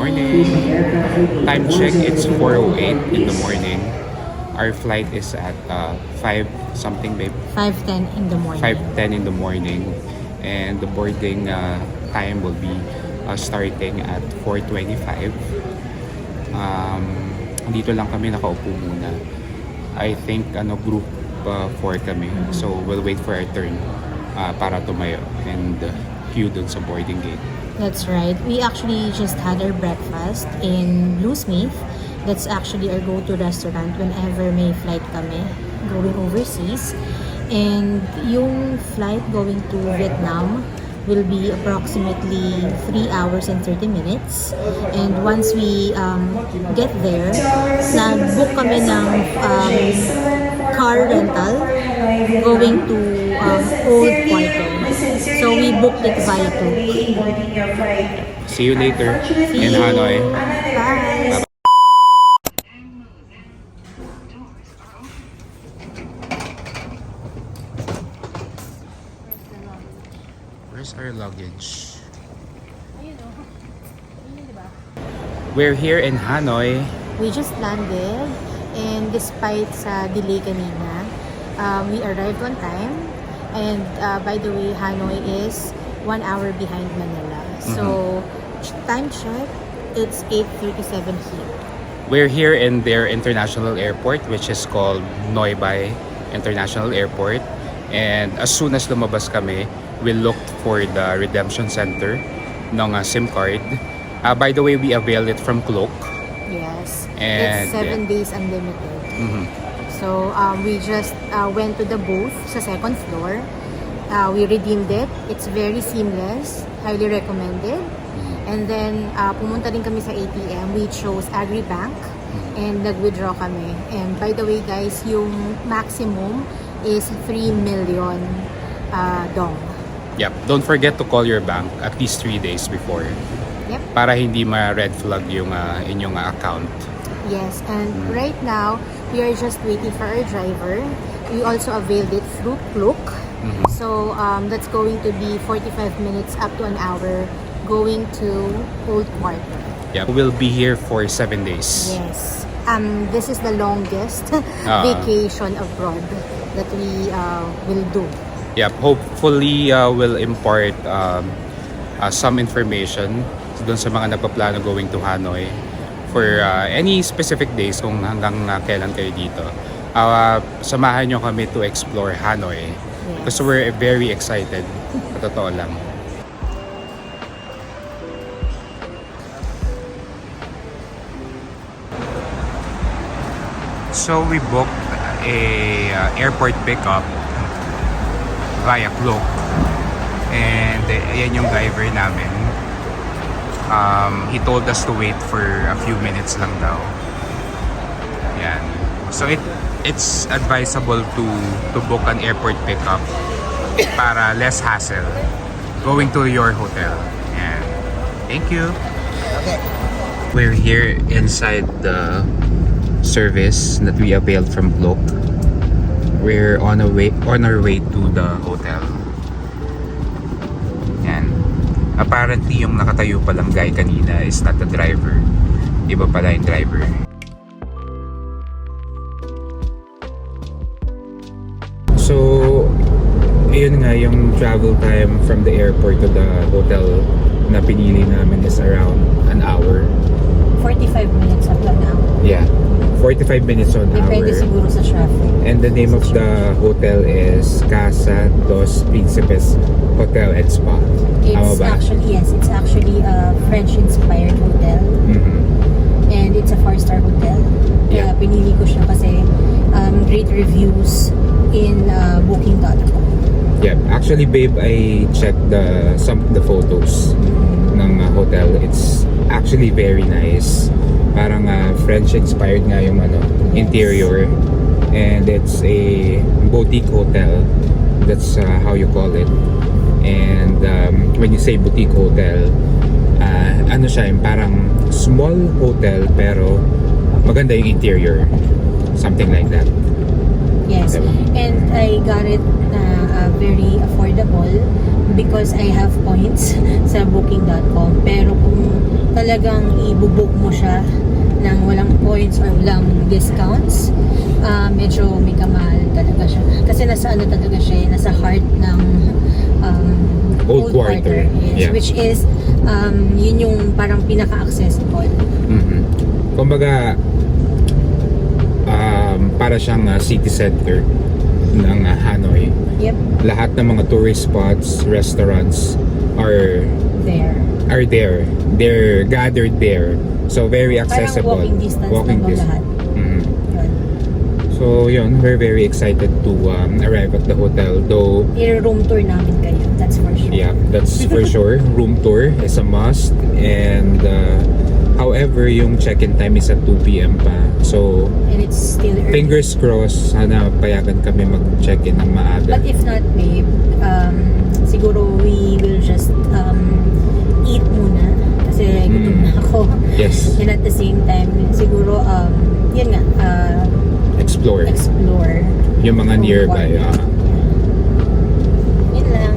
morning. Time check, it's 4:08 in the morning. Our flight is at 5 something, babe. 5:10 in the morning. 5:10 in the morning. And the boarding time will be starting at 4:25. Dito lang kami nakaupo muna. I think group 4 kami. So we'll wait for our turn para tumayo and queue dun sa boarding gate. That's right. We actually just had our breakfast in Blue Smith. That's actually our go-to restaurant whenever may flight kami going overseas. And yung flight going to Vietnam will be approximately 3 hours and 30 minutes. And once we get there, nag-book kami ng car rental going to Old Quarter. So we booked it via Klook. See you later in Hanoi. Bye! Where's our luggage? We're here in Hanoi. We just landed, and despite sa delay kanina, we arrived on time. And by the way, Hanoi is 1 hour behind Manila. So time check, it's 8:37 here. We're here in their international airport, which is called Noi Bai International Airport. And as soon as lumabas kami, we looked for the redemption center ng SIM card. By the way, we availed it from Klook. Yes, And, it's 7 days unlimited. So we just went to the booth sa second floor. We redeemed it. It's very seamless. Highly recommended. And then pumunta rin kami sa ATM. We chose Agribank and nag-withdraw kami. And by the way guys, yung maximum is 3 million dong. Yep. Don't forget to call your bank at least 3 days before. Yep. Para hindi ma-red flag yung inyong account. Yes, and right now, we are just waiting for our driver. We also availed it through Klook. So, that's going to be 45 minutes up to an hour going to Old Quarter. Yeah, we'll be here for 7 days. Yes. This is the longest vacation abroad that we will do. Yep, hopefully we'll impart some information doon sa mga nagpaplano going to Hanoi for any specific days kung hanggang kailan kayo dito. Samahan nyo kami to explore Hanoi because we're very excited. Totoo lang. So we booked a airport pickup via Klook. And ayan yung driver namin. He told us to wait for a few minutes lang daw. Yan. So it's advisable to book an airport pickup para less hassle going to your hotel. Yan. Thank you. Okay. We're here inside the service that we availed from Klook. We're on our way to the hotel. Yan. Apparently yung nakatayo palang guy kanina is not the driver. Iba pala yung driver. So, ayun nga yung travel time from the airport to the hotel na pinili namin is around an hour. 45 minutes up to an hour. Yeah. 45 minutes to an hour. Depende siguro sa traffic. And the name of the hotel is Casa dos Principes Hotel and Spa. It's actually a French-inspired hotel. And it's a 4-star hotel. Kaya pinili ko siya kasi great reviews in booking.com. Yeah, actually babe, I checked some of the photos ng hotel. It's actually very nice. Parang French-inspired nga yung interior. And it's a boutique hotel. That's how you call it. And when you say boutique hotel, ano siya, yung parang small hotel pero maganda yung interior. Something like that. Yes, and I got it very affordable because I have points sa booking.com. Pero kung talagang i-book mo siya ng walang points or walang discounts, medyo may kamahal talaga siya. Kasi nasa ano talaga siya, nasa heart ng Old Quarter. Yes, Yeah. which is yun yung parang pinaka-accessible. Kumbaga, para siyang city center ng Hanoi. Yep, Lahat ng mga tourist spots, restaurants are there. They're gathered there. So very accessible. Parang walking distance Walking lang dis- lahat. Mhm. Yun. So yun, we're very excited to arrive at the hotel. Though, I-room tour namin kayo, that's for sure. yeah, that's for sure. Room tour is a must. And however, yung check-in time is at 2 p.m. pa. So And it's still early. fingers crossed, sana payagan kami mag-check-in ng maaga. But if not, babe, siguro we will just eat muna. Kasi gutom na ako. Yes, And at the same time, siguro, yun nga, explore explore. yung mga nearby. Yun lang.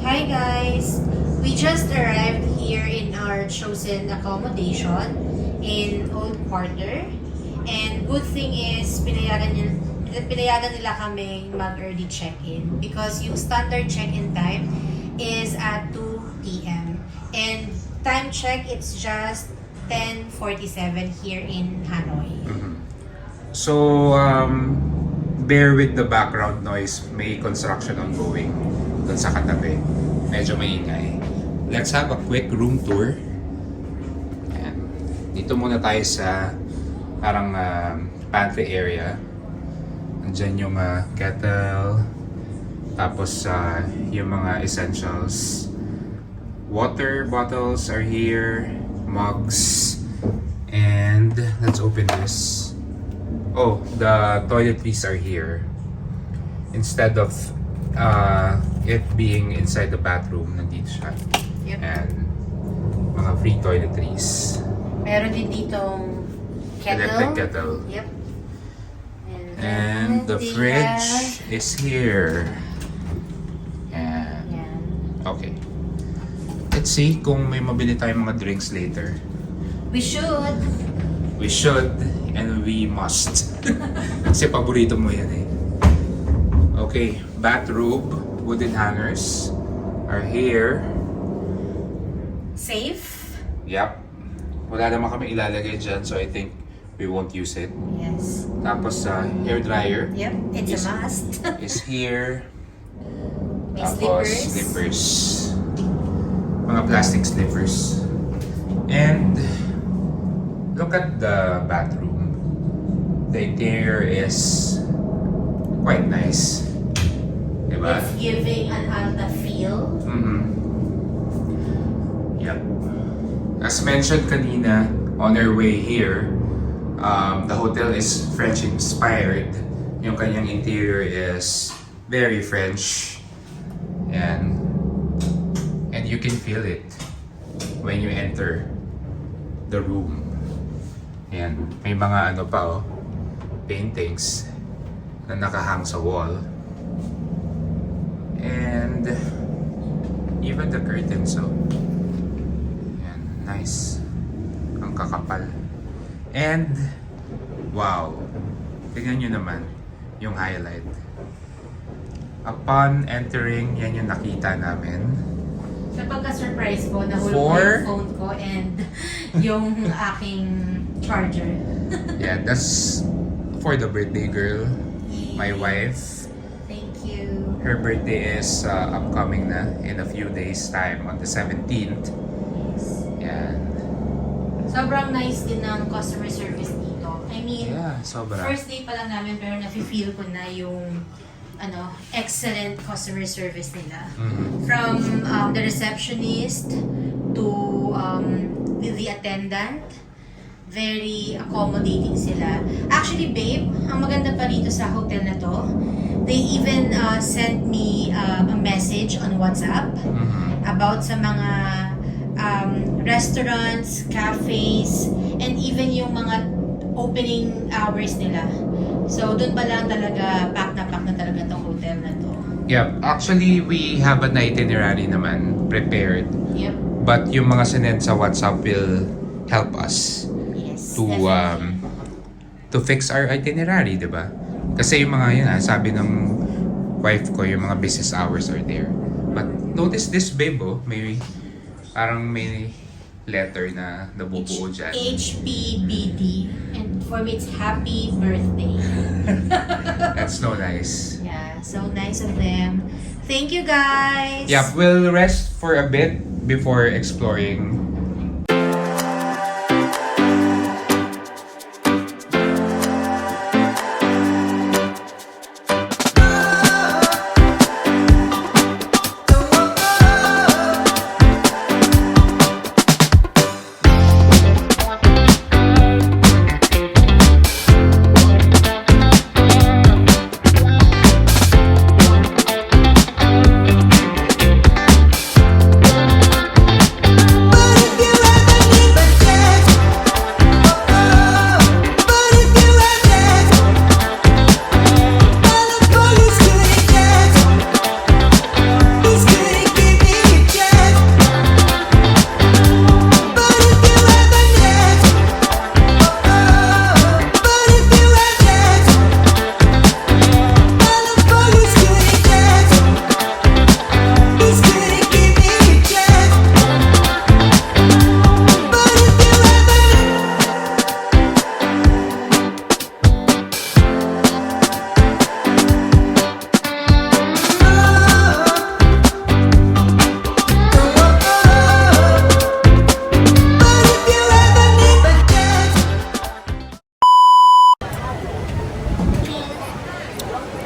Hi guys! We just arrived here in our chosen accommodation in Old Quarter. And good thing is, pinayagan nila kami mag-early check-in because yung standard check-in time is at 2 p.m. And time check, it's just 10:47 here in Hanoi. So, bear with the background noise. May construction ongoing dun sa katabi. Medyo maingay. Let's have a quick room tour. Ayan. Dito muna tayo sa parang pantry area. Andyan yung kettle. Tapos yung mga essentials. Water bottles are here. Mugs. And let's open this. Oh, the toiletries are here. Instead of it being inside the bathroom, nandito siya. Yep. And mga free toiletries. Meron din ditong kettle. Electric kettle. Yep. And the they fridge have- is here. And Yan. okay. Let's see kung may mabili tayong mga drinks later. We should. We should and we must. Kasi paborito mo yan eh. Okay, bathrobe, wooden hangers are here. Safe? Yep. Wala naman kami ilalagay dyan, so I think we won't use it. Yes. Tapos hair dryer Yep, it's Is- a must. is here. May Tapos slippers. Mga plastic slippers. And look at the bathroom. The interior is quite nice. Diba? It's giving an alta feel. Mm-hmm. Yep. As mentioned kanina, on our way here, the hotel is French inspired. Yung kanyang interior is very French. And you can feel it when you enter the room. Ayan. May mga ano pa paintings na nakahang sa wall. And even the curtains, yan, nice. Ang kakapal. And wow, tingnan nyo naman yung highlight. Upon entering, yan yung nakita namin. Sa pagka-surprise ko, nahulog ko For? yung phone ko and yung aking charger. Yeah, that's for the birthday girl, my wife. Thank you. Her birthday is upcoming na in a few days time on the 17th. Yan. Sobrang nice din ng customer service dito. I mean, Yeah, sobra. first day pa lang namin pero nafe-feel ko na yung excellent customer service nila. Mhm. From the receptionist to the attendant, very accommodating sila. Actually, babe, ang maganda pa rito sa hotel na to, they even sent me a message on WhatsApp Mhm. about sa mga restaurants, cafes, and even yung mga opening hours nila. So, dun pa lang talaga, pack na talaga tong hotel na to. Yeah, actually we have an itinerary naman prepared. Yep. But yung mga sinend sa WhatsApp will help us Yes. to definitely. to fix our itinerary, di ba? Kasi yung mga yun, sabi ng wife ko, yung mga business hours are there. But notice this, babe, oh, may letter na nabubuo dyan. HPBD. And for me, it's happy birthday. That's so nice. Yeah, so nice of them. Thank you, guys. Yeah, we'll rest for a bit before exploring.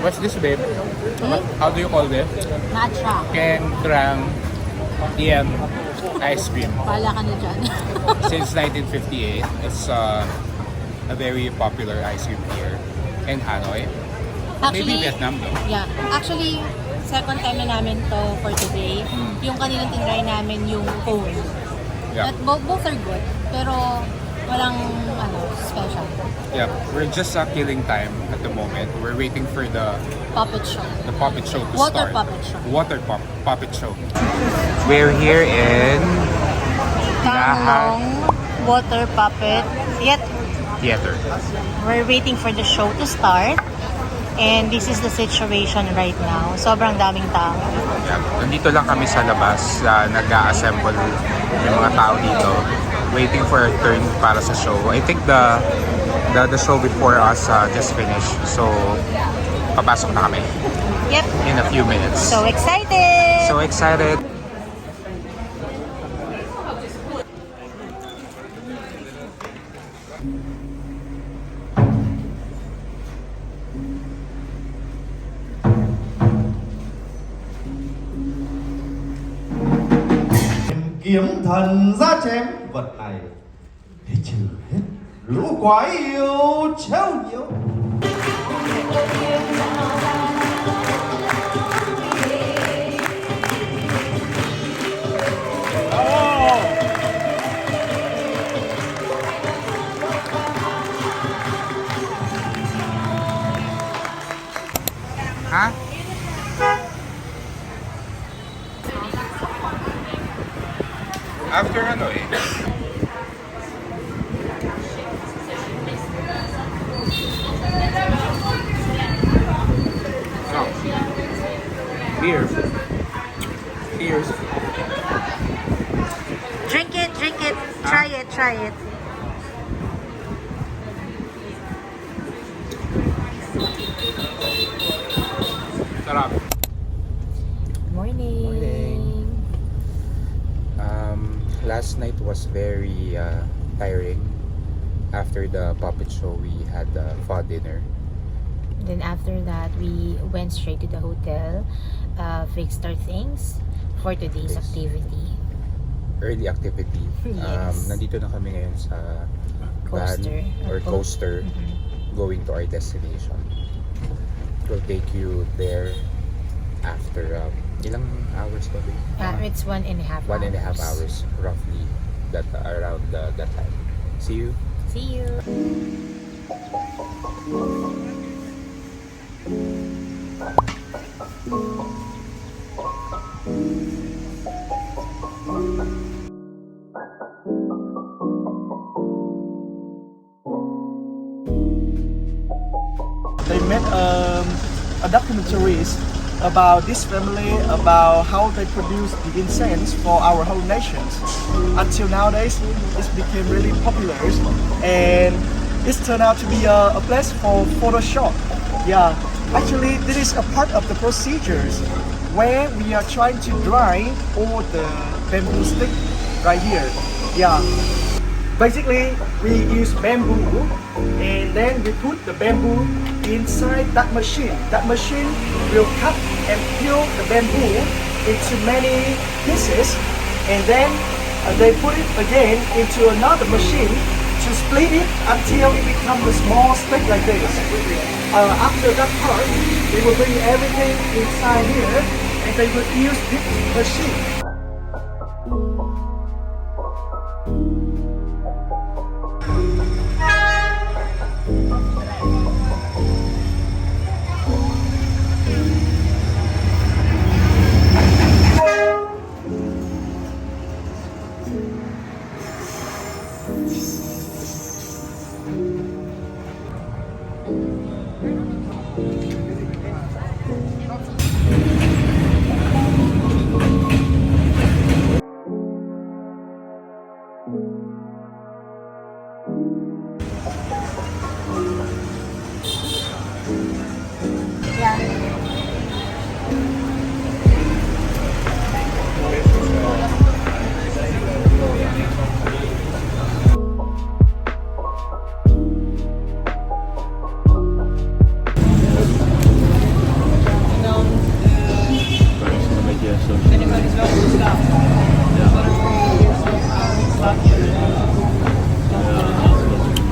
What's this, babe? How do you call this? Matcha. Ken Krang DM ice cream. Pala ka na dyan. Since 1958, it's a very popular ice cream here in Hanoi. Maybe Vietnam though. Yeah. Actually, second time na namin to for today. Yung kanilang tinry namin yung cone. Yeah. But both are good. Pero walang special. Yeah, we're just killing time at the moment. We're waiting for the Puppet show. puppet show to Water start. puppet show. Puppet show. We're here in Tanglong Water Puppet Theater. We're waiting for the show to start. And this is the situation right now. Sobrang daming tao. Yeah, nandito lang kami sa labas, nag-a-assemble yung mga tao dito, waiting for a turn para sa show. I think the show before us just finished, so papasok na kami Yep. in a few minutes. So excited! So excited! Kiếm thần ra chém vật này để trừ hết lũ quái yêu treo nhiễu. Ha? After Hanoi. Try it, try it. Sarap. Morning. Morning. Last night was very tiring. After the puppet show, we had a pho dinner. Then after that, we went straight to the hotel, fixed our things for today's Yes. activity. Early activity. Yes. Nandito na kami ngayon sa Coaster. van or coaster going to our destination. We'll take you there after ilang hours ba? It's 1.5 hours. 1.5 hours roughly around that time. See you. See you. They made a documentaries about this family, about how they produce the incense for our whole nations. Until nowadays, it's became really popular, and this turned out to be a place for Photoshop. Yeah, actually, this is a part of the procedures where we are trying to dry all the bamboo stick right here. Yeah. Basically, we use bamboo and then we put the bamboo inside that machine. That machine will cut and peel the bamboo into many pieces, and then they put it again into another machine to split it until it becomes a small stick like this. After that part, they will bring everything inside here and they will use this machine.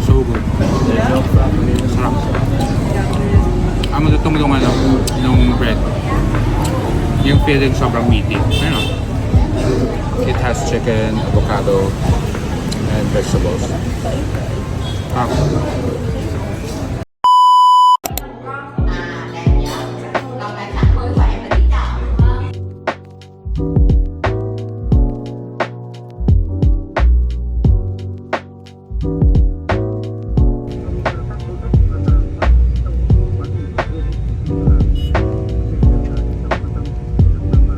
So good. Sarap. Ang matutong yung bread. Yung filling sobrang meaty. Ayun. It has chicken, avocado, and vegetables.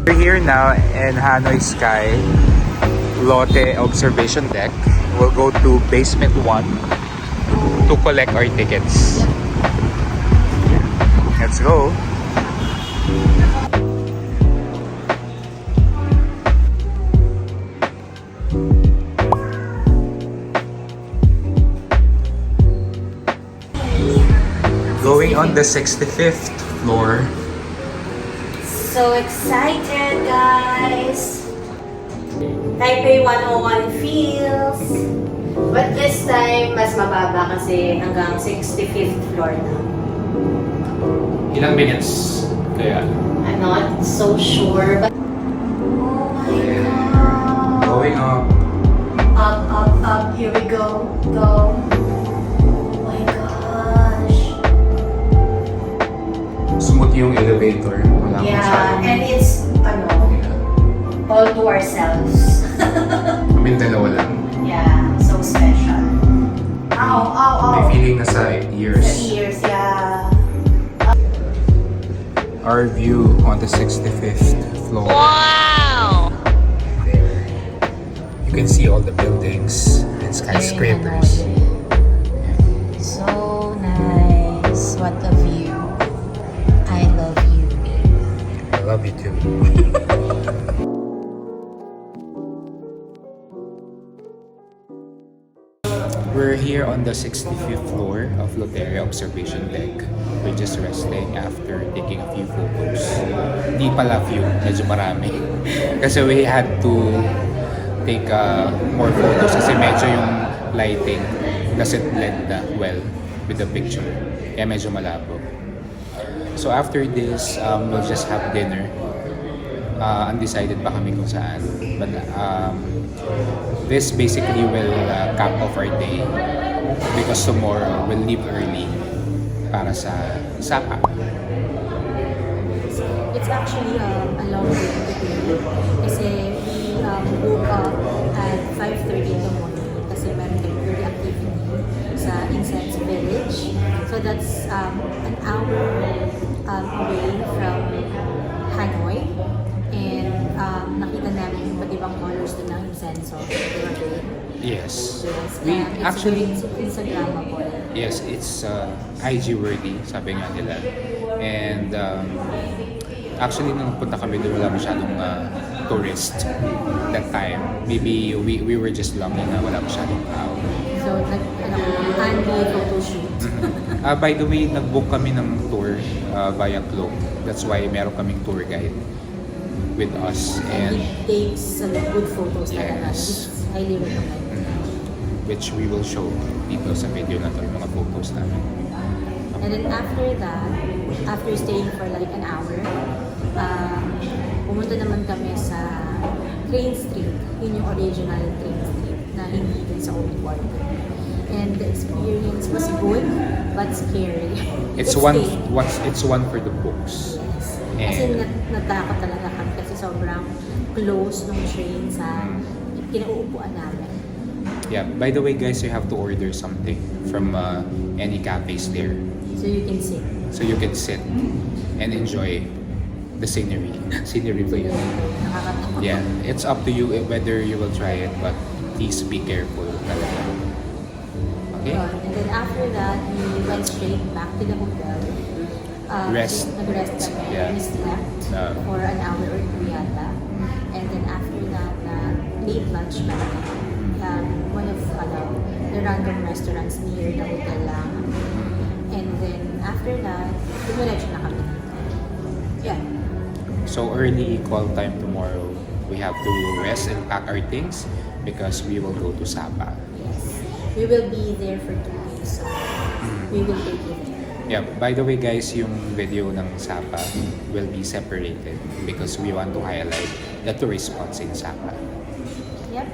We're here now in Hanoi Sky Lotte Observation Deck. We'll go to Basement 1 to collect our tickets. Let's go! Going on the 65th floor. So excited, guys! Taipei 101 feels. But this time, mas mababa kasi hanggang 65th floor na. Ilang minutes kaya? I'm not so sure, but... Oh my God! Going up. Up, up, up. Here we go. Go. Oh my gosh. Smooth yung elevator. Wala Yeah, and it's, all to ourselves. Kaming dalawa lang. Yeah, so special. Ow, ow, ow. May feeling na sa The ears. ears, yeah. Our view on the 65th floor. Wow! There. You can see all the buildings and skyscrapers. So nice. What a view. I love you. I love you too. We're here on the 65th floor of Loteria Observation Deck. We're just resting after taking a few photos. Di pala few, medyo marami. Kasi we had to take more photos kasi medyo yung lighting doesn't blend well with the picture. Kaya medyo malabo. So after this, we'll just have dinner. Undecided pa kami kung saan. But this basically will cap off our day because tomorrow we'll leave early para sa Sapa. It's actually a long day today kasi we woke up at 5:30 in the morning kasi meron tayong early activity sa Incense Village. So that's an hour away from Hanoi. And nakita namin yung iba't ibang colors din ng incenso. Diba, babe? Yes. Yes. We It's actually, very Instagrammable. yes, it's IG worthy, sabi nga nila. And actually, nung punta kami doon, wala masyadong tourist that time. Maybe we were just lucky na wala masyadong tao. So, handy photo shoot. By the way, nag-book kami ng tour via Globe. That's why meron kaming tour guide with us. And And it takes good photos talaga. Yes. It's highly recommended. which we will show dito sa video na to, yung mga photos namin. And then after that, after staying for like an hour, pumunta naman kami sa Train Street. Yun yung original Train Street na hindi dun sa Old Quarter. And the experience was good, but scary. It's one for the books. Yes. Kasi natakot talaga kami kasi sobrang close ng train sa pinauupuan namin. Yeah, by the way guys, you have to order something from any cafes there. So you can sit. So you can sit and enjoy the scenery. Scenery ba yun? Nakakatakot. Yeah, it's up to you whether you will try it, but please be careful talaga. Okay? And then after that, we went straight back to the hotel. Rest. Nag-rest kami. Yeah. We slept for an hour or two yata. And then after that, late lunch na kami. One of the random restaurants near the hotel lang. And then after that, dumiretso na kami. Yeah. So early call time tomorrow. We have to rest and pack our things because we will go to Sapa. Yes. We will be there for 2 days. So we will take it there. Yeah, by the way guys, yung video ng Sapa will be separated because we want to highlight the tourist spots in Sapa. Yep.